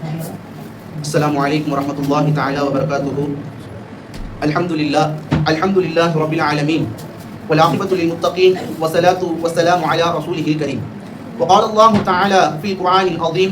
السلام عليكم ورحمة الله تعالى وبركاته. الحمد لله رب العالمين والعاقبة للمتقين والصلاة والسلام على رسوله الكريم. وقال الله تعالى في القرآن العظيم: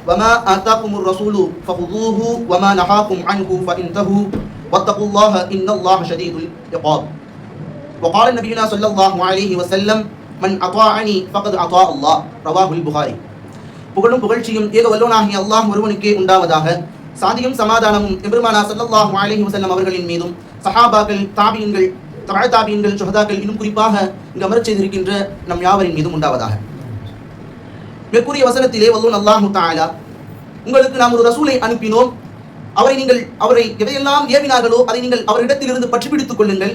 وما آتاكم الرسول فخذوه وما نهاكم عنه فانتهوا واتقوا الله إن الله شديد العقاب. وقال نبينا صلى الله عليه وسلم: من أطاعني فقد أطاع الله. رواه البخاري. புகழும் புகழ்ச்சியும் ஏக வல்லோனாகிய அல்லாஹ் ஒருவனுக்கே உண்டாவதாக. சாந்தியும் சமாதானமும் எம்பெருமானா ஸல்லல்லாஹு அலைஹி வஸல்லம் அவர்களின் மீதும் சஹாபாக்கள், தாபியீன்கள், தபஅ தாபியீன்கள், சுஹதாக்கள், இன்னும் குறிப்பாக இங்கு அமரச் செய்திருக்கின்ற நம் யாவரின் மீதும் உண்டாவதாக. மேற்கூறிய வசனத்திலே வல்லோன் அல்லாஹு தஆலா, உங்களுக்கு நாம் ஒரு ரசூலை அனுப்பினோம், அவரை எதையெல்லாம் ஏவினார்களோ அதை நீங்கள் அவரிடத்திலிருந்து பற்றி பிடித்துக் கொள்ளுங்கள்,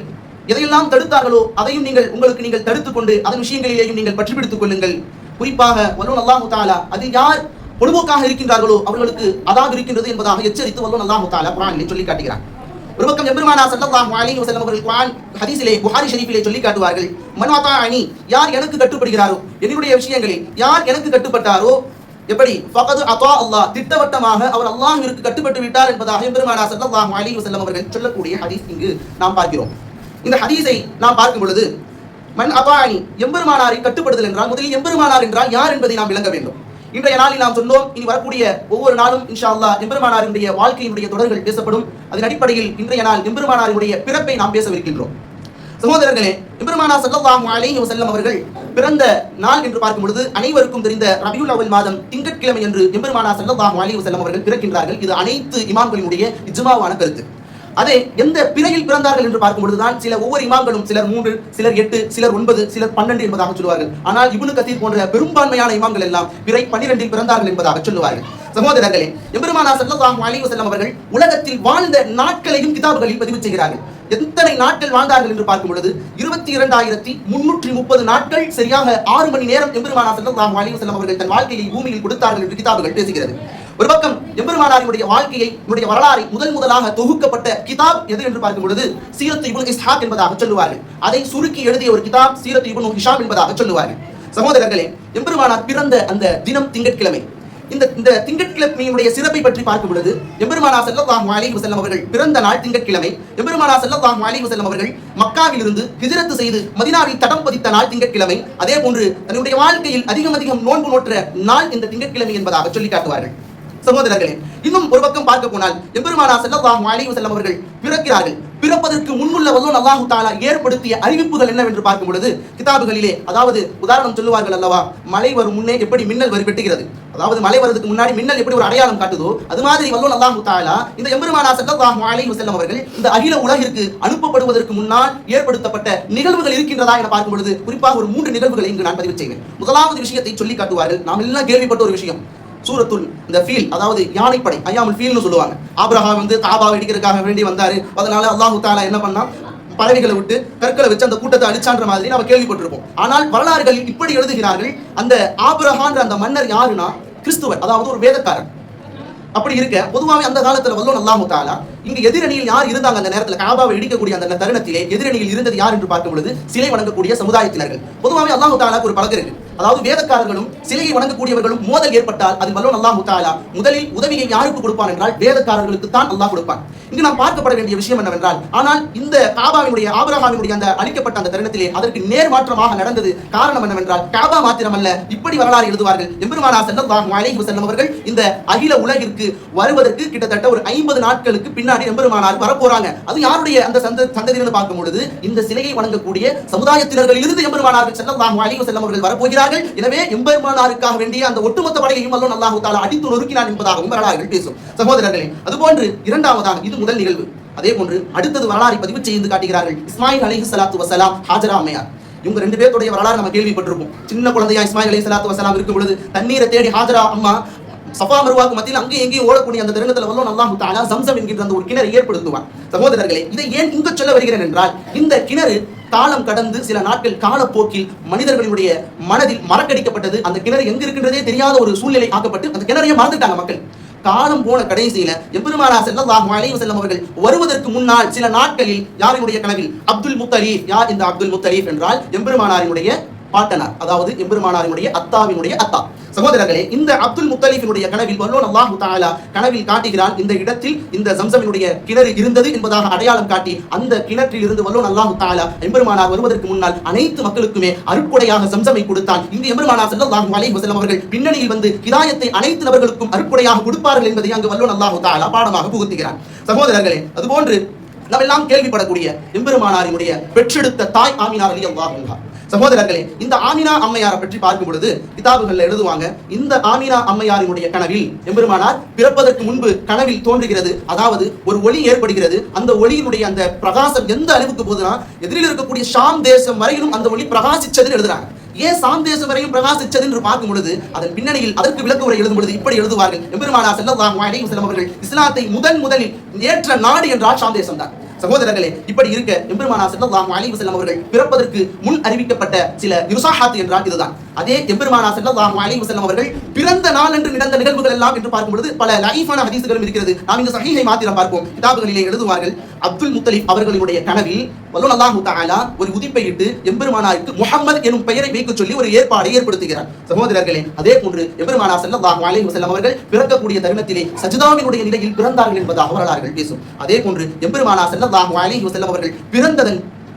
எதையெல்லாம் தடுத்தார்களோ அதையும் நீங்கள் தடுத்துக் கொண்டு அதன் விஷயங்களிலேயும் நீங்கள் பற்றி பிடித்துக் கொள்ளுங்கள். குறிப்பாக வல்லோன் அல்லாஹு தஆலா அது யார் பொதுவோக்காக இருக்கின்றார்களோ அவர்களுக்கு அதாவது இருக்கின்றது என்பதாக எச்சரித்து வல்லோன் அல்லாஹு தஆலா குர்ஆனிலே சொல்லி காட்டுகிறார். ஒரு பக்கம் எம்பெருமானா ஸல்லல்லாஹு அலைஹி வஸல்லம் அவர்கள் குர்ஆன் ஹதீஸிலே, புகாரி ஷரீஃபிலே சொல்லி காட்டுவார்கள்: மன் அதாஅனி, யார் எனக்கு கட்டுப்படுகிறாரோ, என்னுடைய விஷயங்களில் யார் எனக்கு கட்டுப்பட்டாரோ, எப்படி ஃபகத் அதா அல்லாஹ், திட்டவட்டமாக அவர் அல்லாஹ்விற்கு கட்டுப்பட்டு விட்டார் என்பதாக எம்பெருமானா ஸல்லல்லாஹு அலைஹி வஸல்லம் அவர்கள் சொல்லக்கூடிய ஹதீஸ் இங்கு நாம் பார்க்கிறோம். இந்த ஹதீஸை நாம் பார்க்கும் பொழுது மன் அதாஅனி, எம்பெருமானாரை கட்டுப்படுதல் என்றால் முதலில் எம்பெருமானார் என்றால் யார் என்பதை நாம் விளங்க வேண்டும். இன்றைய நாளில் நாம் சொன்னோம், இனி வரக்கூடிய ஒவ்வொரு நாளும் இன்ஷா அல்லாஹ் எம்பெருமானாரினுடைய வாழ்க்கையினுடைய தொடர்கள் பேசப்படும். அதன் அடிப்படையில் இன்றைய நாள் எம்பெருமானாரினுடைய பிறப்பை நாம் பேசவிருக்கின்றோம். சகோதரர்களே, எம்பெருமானார் ஸல்லல்லாஹு அலைஹி வஸல்லம் அவர்கள் பிறந்த நாள் என்று பார்க்கும் பொழுது அனைவருக்கும் தெரிந்த ரபியுல் அவ்வல் மாதம் திங்கட்கிழமை என்று எம்பெருமானார் ஸல்லல்லாஹு அலைஹி வஸல்லம் அவர்கள் பிறக்கின்றார்கள். இது அனைத்து இமாம்களினுடைய இஜ்மாவான கருத்து. அதே எந்த பிறையில் பிறந்தார்கள் என்று பார்க்கும் பொழுதுதான் ஒவ்வொரு இமாம்களும் சிலர் 3, சிலர் 8, சிலர் 9, சிலர் 12 என்பதாக சொல்லுவார்கள். ஆனால் இப்னு கதீர் போன்ற பெரும்பான்மையான இமாம்கள் எல்லாம் பிறை 12 பிறந்தார்கள் என்பதாக சொல்லுவார்கள். சகோதரர்களே, எம்பெருமானார் ஸல்லல்லாஹு அலைஹி வஸல்லம் அவர்கள் உலகத்தில் வாழ்ந்த நாட்களையும் கிதாபுகளில் பதிவு செய்கிறார்கள். எத்தனை நாட்கள் வாழ்ந்தார்கள் என்று பார்க்கும் பொழுது 22,330 நாட்கள், சரியாக 6 மணி நேரம் எம்பெருமானார் ஸல்லல்லாஹு அலைஹி வஸல்லம் அவர்கள் தன் வாழ்க்கையை பூமியில் கொடுத்தார்கள் என்று கிதாபுகள் பேசுகிறது. ஒரு பக்கம் எம்பெருமானாரினுடைய வாழ்க்கையை, வரலாறை முதலாக தொகுக்கப்பட்ட கிதாப் எது என்று பார்க்கும் பொழுது சீரத்து இப்னு இஸ்ஹாக் என்பதாக சொல்லுவார்கள். அதை சுருக்கி எழுதிய ஒரு கிதாப் சீரத்து இப்னு ஹிஷாம் என்பதாக சொல்லுவார்கள். சகோதரர்களே, எம்பெருமானார் பிறந்த அந்த தினம் திங்கட்கிழமை. இந்த திங்கட்கிழமையினுடைய சிறப்பை பற்றி பார்க்கும் பொழுது எம்பெருமானார் ஸல்லல்லாஹு அலைஹி வஸல்லம் அவர்கள் பிறந்த நாள் திங்கட்கிழமை. எம்பெருமானார் ஸல்லல்லாஹு அலைஹி வஸல்லம் அவர்கள் மக்காவிலிருந்து ஹிஜ்ரத் செய்து மதீனாவில் தடம் பதித்த நாள் திங்கட்கிழமை. அதே போன்று தன்னுடைய வாழ்க்கையில் அதிகம் நோன்பு நோற்ற நாள் இந்த திங்கட்கிழமை என்பதாக சொல்லி காட்டுவார்கள். சகோதரர்களே, இன்னும் ஒரு பக்கம் பார்க்க போனால் எம்பெருமானார் ஸல்லல்லாஹு அலைஹி வஸல்லம் அவர்கள் பிறக்கிறார்கள். பிறப்பதற்கு முன்னுள்ள வல்லோன் அல்லாஹு தஆலா ஏற்படுத்திய அறிவிப்புகள் என்னவென்று பார்க்கும் பொழுது கிதாபுகளிலே, அதாவது உதாரணம் சொல்லுவார்கள் அல்லவா, மழை வரும் முன்னே எப்படி மின்னல் வெட்டுகிறது, அதாவது மழை வருவதற்கு முன்னாடி மின்னல் எப்படி ஒரு அடையாளம் காட்டுதோ அது மாதிரி வல்லோன் அல்லாஹு தஆலா இந்த எம்பெருமானார் ஸல்லல்லாஹு அலைஹி வஸல்லம் அவர்கள் இந்த அகில உலகிற்கு அனுப்பப்படுவதற்கு முன்னால் ஏற்படுத்தப்பட்ட நிகழ்வுகள் இருக்கின்றதா என பார்க்கும் பொழுது குறிப்பாக ஒரு 3 நிகழ்வுகளை இங்கு நான் பதிவு செய்வேன். முதலாவது விஷயத்தை சொல்லி காட்டுவார்கள். நாம் எல்லாம் கேள்விப்பட்ட ஒரு விஷயம், சூரத்துல் இந்த ஃபீல், அதாவது யானைப்படை, ஐயாமுல் ஃபீல்னு சொல்லுவாங்க. ஆபிரகாம் காபாவை இடிக்கிறதுக்காக வேண்டி வந்தாரு. அதனால அல்லாஹு தஆலா என்ன பண்ணா, பறவைகளை விட்டு கற்களை வச்சு அந்த கூட்டத்தை அழிச்சான்ற மாதிரி நம்ம கேள்விப்பட்டிருப்போம். ஆனால் வரலாறுகளில் இப்படி எழுதுகிறார்கள், அந்த ஆபிரகான்ற அந்த மன்னர் யாருன்னா கிறிஸ்துவர், அதாவது ஒரு வேதக்காரர். அப்படி இருக்க பொதுவாகவே அந்த காலத்துல வல்லோன் அல்லாஹு தஆலா இங்கு எதிரணியில் யார் இருந்தாங்க, அந்த நேரத்தில் காபாவை இடிக்கக்கூடிய அந்த தருணத்திலே எதிரணியில் இருந்தது யார் என்று பார்க்கும் பொழுது சிலை வணங்கக்கூடிய சமுதாயத்தினர்கள். பொதுவாகவே அல்லாஹு தஆலாக்கு ஒரு பழக்கம் இருக்கு, அதாவது வேதக்காரர்களும் சிலையை வணங்கக்கூடியவர்களும் மோதல் ஏற்பட்டால் அது வல்லோன் அல்லாஹு தஆலா முதலில் உதவியை யாருக்கு கொடுப்பான் என்றால் வேதக்காரர்களுக்கு தான் அல்லாஹ் கொடுப்பான். இங்கு நாம் பார்க்கப்பட வேண்டிய விஷயம் என்னவென்றால், ஆனால் இந்த காபாவினுடைய ஆபிரகாமினுடைய அந்த அழிக்கப்பட்ட அந்த தருணத்திலே அதற்கு நேர்மாற்றமாக நடந்தது. காரணம் என்னவென்றால், காபா மாத்திரமல்ல, இப்படி வரலாறு எழுதுவார்கள், எம்பெருமானார் ஸல்லல்லாஹு அலைஹி வஸல்லம் அவர்கள் இந்த அகில உலகிற்கு வருவதற்கு கிட்டத்தட்ட ஒரு 50 நாட்களுக்கு பின்னாடி எம்பெருமானார் வரப்போறாங்க. அது யாருடைய அந்த சந்ததியிலிருந்து பார்க்கும் பொழுது இந்த சிலையை வணங்கக்கூடிய சமுதாயத்தினர்களில் இருந்து எம்பெருமானார் ஸல்லல்லாஹு அலைஹி வஸல்லம் அவர்கள் வரப்போகிறார்கள். எனவே எம்பெருமானாருக்காக வேண்டிய அந்த ஒட்டுமொத்த படையையும் வல்லோன் அல்லாஹு தஆலா அடித்து நொறுக்கினான் என்பதாகவும் வரலாறுகள் பேசும். சகோதரர்களே, அதுபோன்று இரண்டாவதாக, இது முதல் நிகழ்வு. அதே போன்று அடுத்தது வரலாறை பதிவு செய்து காட்டுகிறார்கள். இஸ்மாயில் அலைஹிஸ்ஸலாத்து வஸலாம், ஹாஜரா அம்மையார். இவங்க 2 பேருடைய வரலாறு நம்ம கேள்விப்பட்டிருப்போம். சின்ன குழந்தையா இஸ்மாயில் அலைஹிஸ்ஸலாத்து வஸலாம் இருக்கும் பொழுது தண்ணீரை தேடி ஹாஜரா அம்மா சஃபா மர்வாக்கு மத்தியில் அங்கே எங்கேயும் ஓடக்கூடிய அந்த தருணத்தில் வல்லோன் அல்லாஹு தஆலா ஜம்சம் என்கின்ற அந்த ஒரு கிணறு ஏற்படுத்துவான். சகோதரர்களே, இதை ஏன் இங்கு சொல்ல வருகிறேன் என்றால், இந்த கிணறு காலம் கடந்து சில நாட்கள் காலப்போக்கில் மனிதர்களுடைய மனதில் மறக்கடிக்கப்பட்டது. அந்த கிணறு எங்க இருக்கின்றதே தெரியாத ஒரு சூழ்நிலை ஆக்கப்பட்டு அந்த கிணறையே மறந்துட்டாங்க மக்கள். காலம் போன கடைசியில எம்பெருமானார் ஸல்லல்லாஹு அலைஹி வஸல்லம் அவர்கள் வருவதற்கு முன்னால் சில நாட்களில் யாரினுடைய கனவில் அப்துல் முத்தலீப், யார் இந்த அப்துல் முத்தலீப் என்றால் எம்பெருமானாரினுடைய பாட்டனார், அதாவது எம்பெருமானாரினுடைய அத்தாவினுடைய அத்தா. சகோதரர்களே, இந்த அப்துல் முத்தலிஃபினுடைய கனவில் வல்லோன் அல்லாஹு தஆலா கனவில் காட்டுகிறான், இந்த இடத்தில் இந்த ஜம்சமினுடைய கிணறு இருந்தது என்பதாக அடையாளம் காட்டி அந்த கிணற்றில் இருந்து வல்லோன் அல்லாஹு தஆலா எம்பெருமானார் வருவதற்கு முன்னால் அனைத்து மக்களுக்குமே அருட்கொடையாக ஜம்சமை கொடுத்தான். இந்த எம்பெருமானார் ஸல்லல்லாஹு அலைஹி வஸல்லம் அவர்கள் பின்னணியில் வந்து ஹிதாயத்தை அனைத்து நபர்களுக்கும் அருட்கொடையாக கொடுப்பார்கள் என்பதை அங்கு வல்லோன் அல்லாஹு தஆலா பாடமாக புகுத்துகிறான். சகோதரர்களே, அதுபோன்று நாம் எல்லாம் கேள்விப்படக்கூடிய எம்பெருமானாரினுடைய பெற்றெடுத்த தாய் ஆமினா ரலியல்லாஹு அன்ஹா. சகோதரர்களே, இந்த ஆமினா அம்மையாரை பற்றி பார்க்கும் பொழுது கிதாபுகள்ல எழுதுவாங்க, இந்த ஆமினா அம்மையாரினுடைய கனவில் எம்பெருமானார் பிறப்பதற்கு முன்பு கனவில் தோன்றுகிறது. அதாவது ஒரு ஒளி ஏற்படுகிறது. அந்த ஒளியினுடைய அந்த பிரகாசம் எந்த அளவுக்கு போகுதுன்னா, எதிரில் இருக்கக்கூடிய ஷாம் தேசம் வரையிலும் அந்த ஒளி பிரகாசிச்சதுன்னு எழுதுறாங்க. ஏன் சாம் தேசம் வரையும் பிரகாசிச்சது என்று பார்க்கும் பொழுது அதன் பின்னணியில் அதற்கு விளக்க உரை எழுதும் பொழுது இப்படி எழுதுவார்கள், எம்பெருமானார் ஸல்லல்லாஹு அலைஹி வஸல்லம் அவர்கள் இஸ்லாத்தை முதலில் ஏற்ற நாடு என்றால் ஷாம் தேசம் தான். சகோதரர்களே, இப்படி இருக்க எம்பெருமானார் ஸல்லல்லாஹு அலைஹி வஸல்லம் அவர்கள் பிறப்பதற்கு முன் அறிவிக்கப்பட்ட சில இர்சாஹாத் என்றால் இதுதான். அதே எம்பெருமானார் ஸல்லல்லாஹு அலைஹி வஸல்லம் அவர்கள் பிறந்த நாள் என்று நடந்த நிகழ்வுகள் எல்லாம் என்று பார்க்கும் பொழுது பல லைஃபான ஹதீஸ்களும் இருக்கிறது. நாம் இந்த சஹீஹை மாத்திரம் பார்ப்போம். கிதாபுகளிலே எழுதுவார்கள், அப்துல் முத்தலிப் அவர்களுடைய கனவில் வல்லோன் அல்லாஹு தஆலா ஒரு உதிப்பையிட்டு எம்பெருமானாருக்கு முஹம்மது எனும் பெயரை வைக்க சொல்லி ஒரு ஏற்பாடை ஏற்படுத்துகிறார். சகோதரர்களே, அதே போன்று எம்பெருமானார் ஸல்லல்லாஹு அலைஹி வஸல்லம் அவர்கள் பிறக்கக்கூடிய தருணத்திலே சஜ்தாவினுடைய நிலையில் பிறந்தார்கள் என்பதாக வரலாறுகள் பேசும். அதே போன்று எம்பெருமானார் ஸல்லல்லாஹு அலைஹி வஸல்லம் அவர்கள்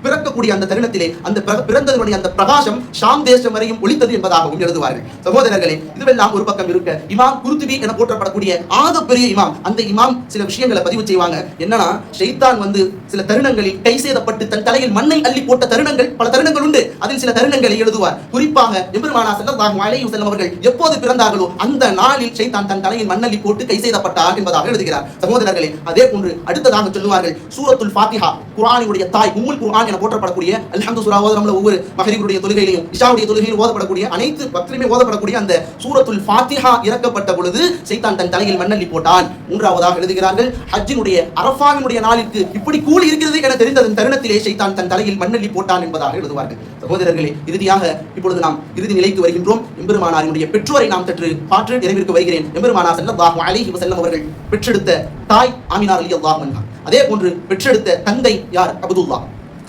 பிறக்கக்கூடிய அந்த தருணத்திலே அந்த பிறந்ததனுடைய அந்த பிரகாசம் ஷாம் தேசம் வரையும் ஒளித்தது என்பதாகவும் எழுதுவார்கள். சகோதரர்களே, இதுவெல்லாம் ஒரு பக்கம் இருக்க, இமாம் குர்துபி என போற்றப்படக்கூடிய ஆகப்பெரிய இமாம், அந்த இமாம் சில விஷயங்களை பதிவு செய்வாங்க. என்னன்னா, ஷைத்தான் வந்து சில தருணங்களில் கை சேதப்பட்டு தன் தலையில் மண்ணை அள்ளி போட்ட தருணங்கள் பல தருணங்கள் உண்டு. அதில் சில தருணங்களை எழுதுவார். குறிப்பாக எம்பெருமானார் ஸல்லல்லாஹு அலைஹி வஸல்லம் அவர்கள் எப்போது பிறந்தார்களோ அந்த நாளில் ஷைத்தான் தன் தலையில் மண்ணள்ளி போட்டு கை சேதப்பட்டார் என்பதாக எழுதுகிறார். சகோதரர்களே, அதே போன்று அடுத்ததாக சொல்லுவார்கள், சூரத்துல் ஃபாத்திஹா, குர்ஆனுடைய தாய், உம்முல் குர்ஆன் என போற்றப்படக்கூடிய அல்ஹம்து சூரா ஓதுறோம்ல, ஒவ்வொரு மகரிபுடைய தொழுகையிலும் இஷாவுடைய தொழுகையிலும் ஓதப்படக்கூடிய அனைத்து வக்திலுமே ஓதப்படக்கூடிய அந்த சூரத்துல் ஃபாத்திஹா இறக்கப்பட்ட பொழுது ஷைத்தான் தன் தலையில் மண்ணள்ளி போட்டான். மூன்றாவதாக எழுதுகிறார்கள், ஹஜ்ஜினுடைய அரஃபாவினுடைய நாளிற்கு இப்படி கூலி இருக்கிறது என தெரிந்த தருணத்திலே ஷைத்தான் தன் தலையில் மண்ணள்ளி போட்டான் என்பதாக எழுதுவார்கள். சகோதரர்களே, இறுதியாக இப்பொழுது நாம் இறுதி நிலைக்கு வருகின்றோம். எம்பெருமானாரினுடைய பெற்றோரை நாம் சற்று பாற்று நிறைவிற்கு வருகிறேன். எம்பெருமானார் ஸல்லல்லாஹு அலைஹி வஸல்லம் அவர்கள் பெற்றெடுத்த தாய் ஆமினா ரலியல்லாஹு அன்ஹா. அதே போன்று பெற்றெடுத்த தந்தை யார்? அப்துல்லா.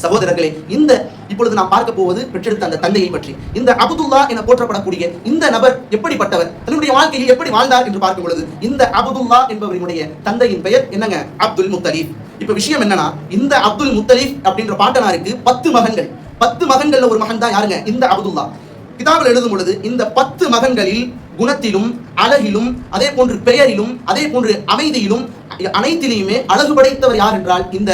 சகோதரர்களே, இந்த இப்பொழுது நாம் பார்க்க போவது பெற்றெடுத்த அந்த தந்தையை பற்றி. இந்த அப்துல்லா என போற்றப்படக்கூடிய இந்த நபர் எப்படிப்பட்டவர், தன்னுடைய வாழ்க்கையில் எப்படி வாழ்ந்தார் என்று பார்க்கும் பொழுது இந்த அப்துல்லா என்பவருடைய தந்தையின் பெயர் என்னங்க? அப்துல் முத்தலிப். இப்ப விஷயம் என்னன்னா, இந்த அப்துல் முத்தலிப் அப்படின்ற பாட்டனாருக்கு 10 மகன்கள். 10 மகன்கள்ல ஒரு மகன் தான் யாருங்க? இந்த அப்துல்லா. கிதாபில் எழுதும் பொழுது இந்த 10 மகன்களில் குணத்திலும் அழகிலும் அதே போன்று பெயரிலும் அதே போன்று அமைதியிலும் அனைத்திலுமே அழகு படைத்தவர் யார் என்றால் இந்த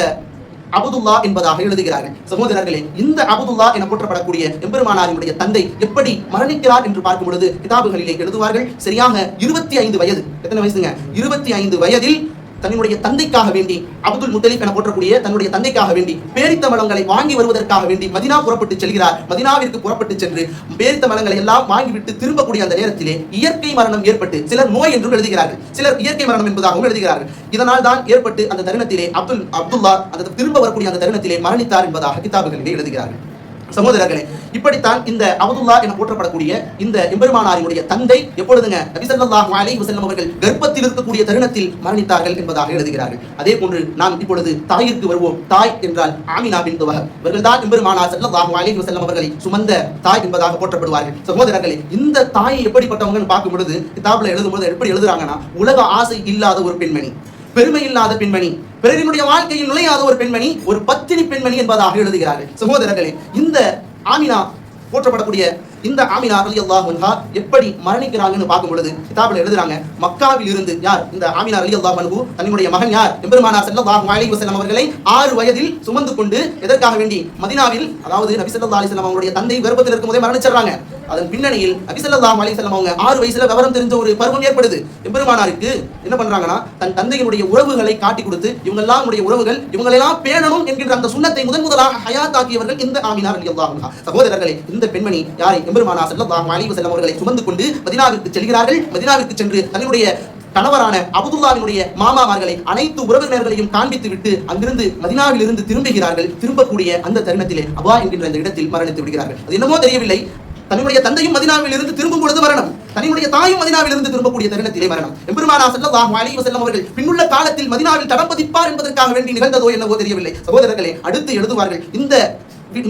அப்துல்லா என்பதாக எழுதுகிறார்கள். சகோதரர்களே, இந்த அப்துல்லா என போற்றப்படக்கூடிய எம்பெருமானாரினுடைய தந்தை எப்படி மரணிக்கிறார் என்று பார்க்கும் பொழுது கிதாபுகளிலே எழுதுவார்கள், சரியாக 25 வயது. எத்தனை வயசுங்க? 25 வயதில் தன்னுடைய தந்தைக்காக வேண்டி, அப்துல் முத்தலிப் என போற்றக்கூடிய தன்னுடைய தந்தைக்காக வேண்டி பேரித்த மலங்களை வாங்கி வருவதற்காக வேண்டி மதினா புறப்பட்டு செல்கிறார். மதினாவிற்கு புறப்பட்டு சென்று பேரித்த மலங்களை எல்லாம் வாங்கிவிட்டு திரும்பக்கூடிய அந்த நேரத்திலே இயற்கை மரணம் ஏற்பட்டு, சிலர் நோய் என்றும் எழுதுகிறார்கள், சிலர் இயற்கை மரணம் என்பதாகவும் எழுதுகிறார்கள். இதனால் தான் ஏற்பட்டு அந்த தருணத்திலே அப்துல்லா அந்த திரும்ப வரக்கூடிய அந்த தருணத்திலே மரணித்தார் என்பதாக கிதாபுகளிலே எழுதுகிறார்கள். சகோதரர்களே, இப்படித்தான் இந்த அப்துல்லா என போற்றப்படக்கூடிய இந்த எம்பெருமானாரினுடைய தந்தை எப்பொழுதுங்க நபி ஸல்லல்லாஹு அலைஹி வஸல்லம் அவர்கள் கர்ப்பத்தில் இருக்கக்கூடிய தருணத்தில் மரணித்தார்கள் என்பதாக எழுதுகிறார்கள். அதே போன்று நாம் இப்பொழுது தாயிற்கு வருவோம். தாய் என்றால் ஆமினா பின்த் வஹப். இவர்கள் தான் எம்பெருமானார் ஸல்லல்லாஹு அலைஹி வஸல்லம் அவர்களை சுமந்த தாய் என்பதாக போற்றப்படுவார்கள். சகோதரர்களே, இந்த தாய் எப்படிப்பட்டவங்கன்னு பார்க்கும் பொழுது கிதாபில் எழுதும்போது எப்படி எழுதுறாங்கன்னா, உலக ஆசை இல்லாத ஒரு பெண்மணி, பெருமை இல்லாத பெண்மணி, பிறரினுடைய வாழ்க்கையில் நுழையாத ஒரு பெண்மணி, ஒரு பத்தினி பெண்மணி என்பதாக எழுதுகிறார்கள். சகோதரர்களே, இந்த ஆமினா போற்றப்படக்கூடிய இந்த ஆமினா ரலியல்லாஹு அன்ஹா எப்படி மரணிக்கிறாங்கன்னு பார்க்கும் பொழுது கிதாபில் எழுதுறாங்க, மக்காவில் இருந்து யார்? இந்த ஆமினா ரலியல்லாஹு அன்ஹு தன்னுடைய மகன் யார்? எம்பெருமானார் ஸல்லல்லாஹு அலைஹி வஸல்லம் அவர்களை 6 வயதில் சுமந்து கொண்டு எதற்காக வேண்டி மதீனாவில், அதாவது நபி ஸல்லல்லாஹு அலைஹி வஸல்லம் அவருடைய தந்தை கர்ப்பத்தில் இருக்கும்போதே மரணிச்சிடுறாங்க. அதன் பின்னணியில் நபி ஸல்லல்லாஹு அலைஹி வஸல்லம் அவங்க 6 வயசுல விவரம் தெரிஞ்ச ஒரு பருவம் ஏற்படுது. எம்பெருமானாருக்கு என்ன பண்றாங்கன்னா, தன் தந்தையினுடைய உறவுகளை காட்டி கொடுத்து இவங்கெல்லாம் உடைய உறவுகள், இவங்களெல்லாம் பேணணும் என்கின்ற அந்த சுன்னத்தை முதலாக ஹயாத்தாக்கியவர்கள் இந்த ஆமினா ரலியல்லாஹு அன்ஹா. சகோதரர்களே, இந்த பெண்மணி யாரை? எம்பெருமானார் ஸல்லல்லாஹு அலைஹி வஸல்லம் அவர்களை சுமந்து கொண்டு மதீனாவிற்கு செல்கிறார்கள். மதீனாவிற்கு சென்று தன்னுடைய கணவரான அப்துல்லாவினுடைய மாமாமார்களை அனைத்து உறவினர்களையும் காண்பித்து விட்டு அங்கிருந்து மதீனாவில் இருந்து திரும்புகிறார்கள். திரும்பக்கூடிய அந்த தருணத்திலே அபா என்கின்ற அந்த இடத்தில் மரணித்து விடுகிறார்கள். அது என்னமோ தெரியவில்லை, தன்னுடைய தந்தையும் மதீனாவில் இருந்து திரும்பும் பொழுது மரணம், தன்னுடைய தாயும் மதீனாவில் இருந்து திரும்பக்கூடிய தருணத்திலே மரணம். எம்பெருமானார் ஸல்லல்லாஹு அலைஹி வஸல்லம் அவர்கள் பின்னுள்ள காலத்தில் மதீனாவில் தடம் பதிப்பார் என்பதற்காக வேண்டி நிகழ்ந்ததோ என்னவோ தெரியவில்லை. சகோதரர்களே, அடுத்து எழுதுவார்கள், இந்த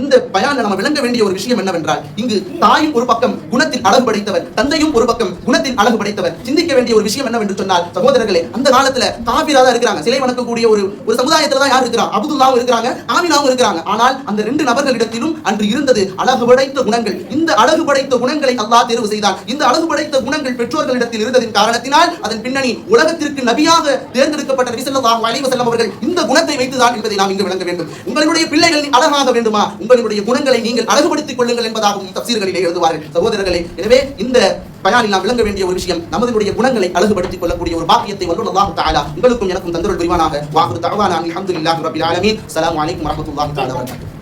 இந்த பயான்ல நம்ம விளங்க வேண்டிய ஒரு விஷயம் என்னவென்றால், இங்கு தாயும் ஒரு பக்கம் குணத்தில் அழகு படைத்தவர், தந்தையும் ஒரு பக்கம் குணத்தில் அழகு படைத்தவர். சிந்திக்க வேண்டிய ஒரு விஷயம் என்னவென்று சொன்னால் சகோதரர்களே, அந்த காலத்துல காபிரா தான் இருக்கிறாங்க, சிலை வணக்கக்கூடிய ஒரு சமுதாயத்துல தான் யார் இருக்கிறாங்க? அப்துல்லாவும் இருக்கிறாங்க, ஆமினாவும் இருக்கிறாங்க. ஆனால் அந்த ரெண்டு நபர்களிடத்திலும் அன்று இருந்தது அழகு படைத்த குணங்கள். இந்த அழகு படைத்த குணங்களை அல்லாஹ் தேர்வு செய்தான். இந்த அழகு படைத்த குணங்கள் பெற்றோர்களிடத்தில் இருந்ததின் காரணத்தினால் அதன் பின்னணி உலகத்திற்கு நபியாக தேர்ந்தெடுக்கப்பட்ட நபி ஸல்லல்லாஹு அலைஹி வஸல்லம் அவர்கள் இந்த குணத்தை வைத்துதான் என்பதை நாம் இங்கு விளங்க வேண்டும். உங்களுடைய பிள்ளைகள் அழகாக வேண்டுமா, உங்களுடைய குணங்களை நீங்கள் அழகுபடுத்திக் கொள்ளுங்கள் என்பதாகவும் தஃசீர்களிலே எழுதுவார்கள். சகோதரர்களே, எனவே இந்த பயானில் நாம் விளங்க வேண்டிய ஒரு விஷயம், நமது குணங்களை அழகுபடுத்திக் கொள்ளக்கூடிய ஒரு பாக்கியத்தை வல்லுல் அல்லாஹ் தஆலா உங்களுக்கும் எனக்கும் தந்தருள் புரிவானாக. வாஹிரு தஅவானா அல்ஹம்துலில்லாஹி ரப்பில் ஆலமீன். ஸலாமு அலைக்கும் வரஹ்மத்துல்லாஹி தஆலா வபரகாத்துஹு.